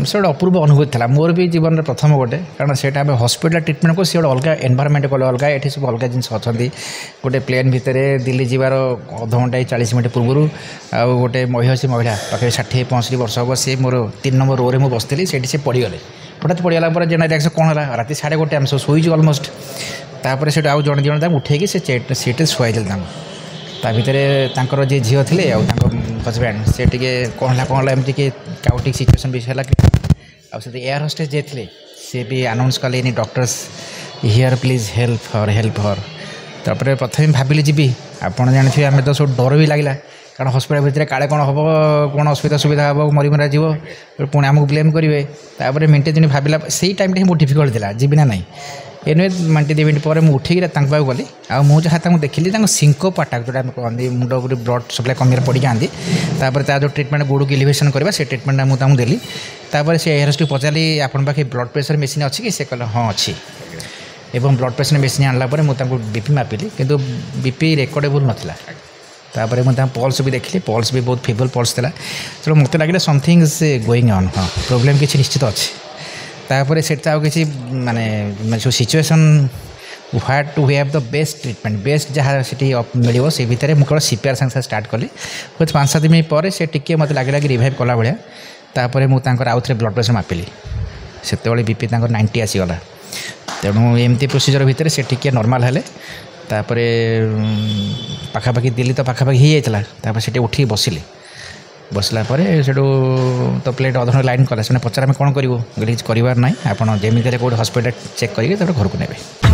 से गोटे अपूर्व अनुभूति था मोर भी जीवन में प्रथम गोटे कारण से हॉस्पिटल ट्रिटमेंट को सी गोटे अलग एनवायरनमेंट कले अलग ये सब अलग जिन अच्छा गोटे प्लेन भितर दिल्ली जीवार अधघंटा 40 मिनट पूर्व आउ गोटे महिषी महिला पाखे 60-65 वर्ष हम सी मोर 3 नंबर रो में बसती से पड़गले हठात पड़गला जेना रिएक्शन कौन है राति 1:30 आम सब शोचु अलमोस्ट तापर से आउ जड़े जन उठेकी से सीट शुआई ता भितर जी झील थे हजबैंड से कौन है एमती काउटिक सिचुएसन भी है आउ एयर होस्टेस जे थे सी भी अनाउंस कले doctors here please help her तापर प्रथम भाविली जी आपड़ जानते आम तो सब डर भी लगे कारण हस्पिटाल भितर काले कौन हम कौन असुविधा सुविधा हम मरीमरा जीव पुणी आमको ब्लेम करेंगे तापर मिनटे दिन भाविला से टाइम बहुत डिफिकल्ट था जीवी ना ना एने मिनटे 2 मिनट पर मुझे उठेक पाक गली आ मुझे देखिली सिंकोप अटाक जोटा कहते मुंड ब्लड सप्लाई कमी पड़ जाती जो ट्रिटमेंट गोड़ को एलिवेशन करवा से ट्रिटमेंट मुझे देली तापर से एयर होस्टेस पचारि आपन पाखे ब्लड प्रेशर मेसीन अच्छी कि से कहले हाँ अच्छी एवं ब्लड प्रेशर मेसीन आनला मुझे बीपी मापिली किंतु बीपी रेकर्डेबल नाला तापर मुझे पल्स भी देखिली पल्स भी बहुत फेबल पल्स था चलो मत लगे समथिंग इज गोइंग ऑन हाँ प्रोब्लेम किसी निश्चित अच्छे तापर से किसी माने जो situation what to have the best treatment best जहाँ से मिले से भितर मुझे सीपीआर संगे स्टार्ट कली कुछ 5-7 मिनट पर से टिके मत लगे कि रिवाइव कला भाया तापर मुझे आउ थे ब्लड प्रेशर मापिली से बीपी 90 आसीगला तेणु एमती प्रोसीजर भितर से टिके नॉर्मल हेले तापर पाखापाखि दिल्ली तो पाखापाखि हो जाता से उठी बसिले बसला से तो प्लेट अधघंटा लाइन कला से पचार आम कौन करूँ किसी करार ना आप जमीन कौट हस्पिटाल चेक करके घर को नेबे।